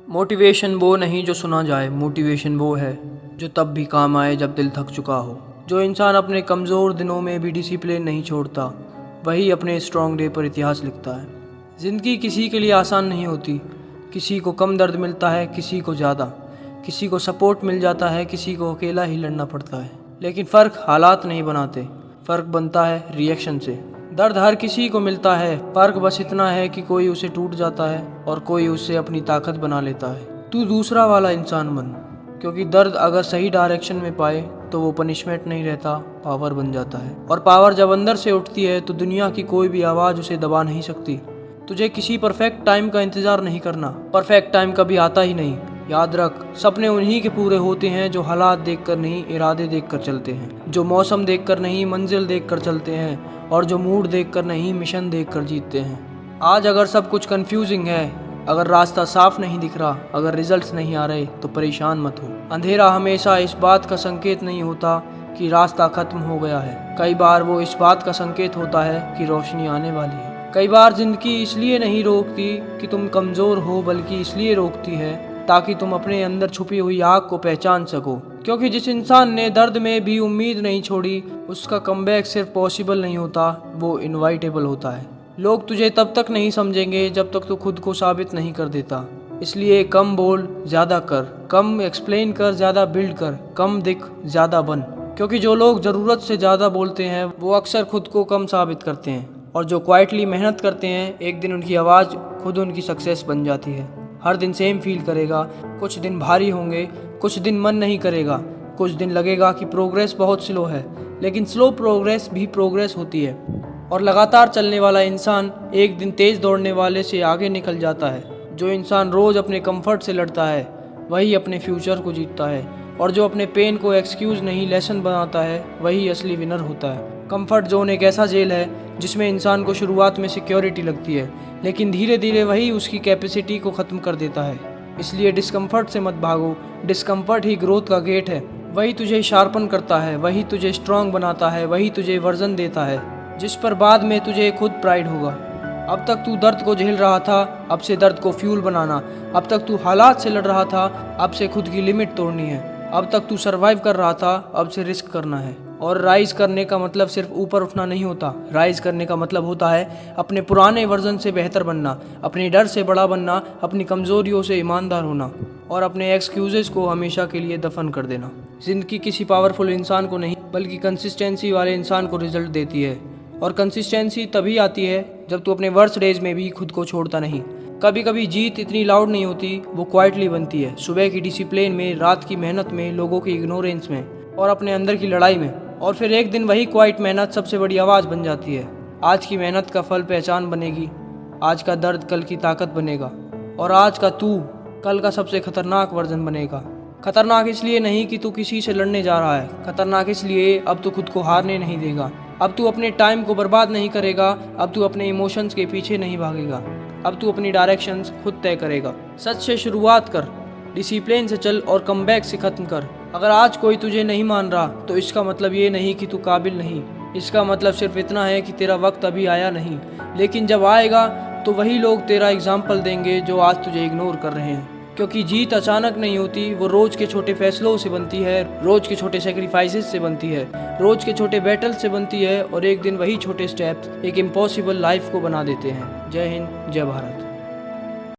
Motivation वो नहीं जो सुना जाए, मोटिवेशन वो है जो तब भी काम आए जब दिल थक चुका हो। जो इंसान अपने कमज़ोर दिनों में भी डिसिप्लिन नहीं छोड़ता, वही अपने स्ट्रॉन्ग डे पर इतिहास लिखता है। ज़िंदगी किसी के लिए आसान नहीं होती, किसी को कम दर्द मिलता है, किसी को ज़्यादा, किसी को सपोर्ट मिल जाता है, किसी को अकेला ही लड़ना पड़ता है। लेकिन फ़र्क हालात नहीं बनाते, फ़र्क बनता है रिएक्शन से। दर्द हर किसी को मिलता है, फ़र्क बस इतना है कि कोई उसे टूट जाता है और कोई उसे अपनी ताकत बना लेता है। तू दूसरा वाला इंसान बन, क्योंकि दर्द अगर सही डायरेक्शन में पाए तो वो पनिशमेंट नहीं रहता, पावर बन जाता है। और पावर जब अंदर से उठती है तो दुनिया की कोई भी आवाज़ उसे दबा नहीं सकती। तुझे किसी परफेक्ट टाइम का इंतज़ार नहीं करना, परफेक्ट टाइम कभी आता ही नहीं। याद रख, सपने उन्हीं के पूरे होते हैं जो हालात देखकर नहीं, इरादे देखकर चलते हैं, जो मौसम देखकर नहीं, मंजिल देखकर चलते हैं, और जो मूड देखकर नहीं, मिशन देखकर जीतते हैं। आज अगर सब कुछ कंफ्यूजिंग है, अगर रास्ता साफ नहीं दिख रहा, अगर रिजल्ट्स नहीं आ रहे, तो परेशान मत हो। अंधेरा हमेशा इस बात का संकेत नहीं होता कि रास्ता खत्म हो गया है, कई बार वो इस बात का संकेत होता है कि रोशनी आने वाली है। कई बार जिंदगी इसलिए नहीं रोकती कि तुम कमज़ोर हो, बल्कि इसलिए रोकती है ताकि तुम अपने अंदर छुपी हुई आग को पहचान सको। क्योंकि जिस इंसान ने दर्द में भी उम्मीद नहीं छोड़ी, उसका कमबैक सिर्फ पॉसिबल नहीं होता, वो इनवाइटेबल होता है। लोग तुझे तब तक नहीं समझेंगे जब तक तू खुद को साबित नहीं कर देता। इसलिए कम बोल, ज़्यादा कर, कम एक्सप्लेन कर, ज़्यादा बिल्ड कर, कम दिख, ज़्यादा बन। क्योंकि जो लोग ज़रूरत से ज़्यादा बोलते हैं वो अक्सर खुद को कम साबित करते हैं, और जो क्वाइटली मेहनत करते हैं, एक दिन उनकी आवाज़ खुद उनकी सक्सेस बन जाती है। हर दिन सेम फील करेगा, कुछ दिन भारी होंगे, कुछ दिन मन नहीं करेगा, कुछ दिन लगेगा कि प्रोग्रेस बहुत स्लो है, लेकिन स्लो प्रोग्रेस भी प्रोग्रेस होती है। और लगातार चलने वाला इंसान एक दिन तेज़ दौड़ने वाले से आगे निकल जाता है। जो इंसान रोज़ अपने कंफर्ट से लड़ता है, वही अपने फ्यूचर को जीतता है, और जो अपने पेन को एक्सक्यूज़ नहीं लेसन बनाता है, वही असली विनर होता है। कंफर्ट जोन एक ऐसा जेल है जिसमें इंसान को शुरुआत में सिक्योरिटी लगती है, लेकिन धीरे धीरे वही उसकी कैपेसिटी को ख़त्म कर देता है। इसलिए डिस्कम्फर्ट से मत भागो, डिस्कम्फर्ट ही ग्रोथ का गेट है। वही तुझे शार्पन करता है, वही तुझे स्ट्रांग बनाता है, वही तुझे वर्जन देता है जिस पर बाद में तुझे खुद प्राइड होगा। अब तक तू दर्द को झेल रहा था, अब से दर्द को फ्यूल बनाना। अब तक तू हालात से लड़ रहा था, अब से खुद की लिमिट तोड़नी है। अब तक तू सरवाइव कर रहा था, अब से रिस्क करना है। और राइज करने का मतलब सिर्फ ऊपर उठना नहीं होता, राइज करने का मतलब होता है अपने पुराने वर्जन से बेहतर बनना, अपने डर से बड़ा बनना, अपनी कमज़ोरियों से ईमानदार होना, और अपने एक्सक्यूजेस को हमेशा के लिए दफन कर देना। ज़िंदगी किसी पावरफुल इंसान को नहीं, बल्कि कंसिस्टेंसी वाले इंसान को रिजल्ट देती है। और कंसिस्टेंसी तभी आती है जब तू अपने वर्स्ट डेज में भी खुद को छोड़ता नहीं। कभी कभी जीत इतनी लाउड नहीं होती, वो क्वाइटली बनती है, सुबह की डिसिप्लिन में, रात की मेहनत में, लोगों की इग्नोरेंस में, और अपने अंदर की लड़ाई में। और फिर एक दिन वही क्वाइट मेहनत सबसे बड़ी आवाज़ बन जाती है। आज की मेहनत का फल पहचान बनेगी, आज का दर्द कल की ताकत बनेगा, और आज का तू कल का सबसे खतरनाक वर्जन बनेगा। खतरनाक इसलिए नहीं कि तू किसी से लड़ने जा रहा है, खतरनाक इसलिए अब तू खुद को हारने नहीं देगा। अब तू अपने टाइम को बर्बाद नहीं करेगा, अब तू अपने इमोशंस के पीछे नहीं भागेगा, अब तू अपनी डायरेक्शंस खुद तय करेगा। सच से शुरुआत कर, डिसिप्लिन से चल, और कमबैक से ख़त्म कर। अगर आज कोई तुझे नहीं मान रहा तो इसका मतलब ये नहीं कि तू काबिल नहीं, इसका मतलब सिर्फ इतना है कि तेरा वक्त अभी आया नहीं। लेकिन जब आएगा तो वही लोग तेरा एग्जाम्पल देंगे जो आज तुझे इग्नोर कर रहे हैं। क्योंकि जीत अचानक नहीं होती, वो रोज़ के छोटे फैसलों से बनती है, रोज़ के छोटे सेक्रीफाइसेस से बनती है, रोज़ के छोटे बैटल से बनती है, और एक दिन वही छोटे स्टेप्स एक इम्पॉसिबल लाइफ को बना देते हैं। जय हिंद, जय भारत।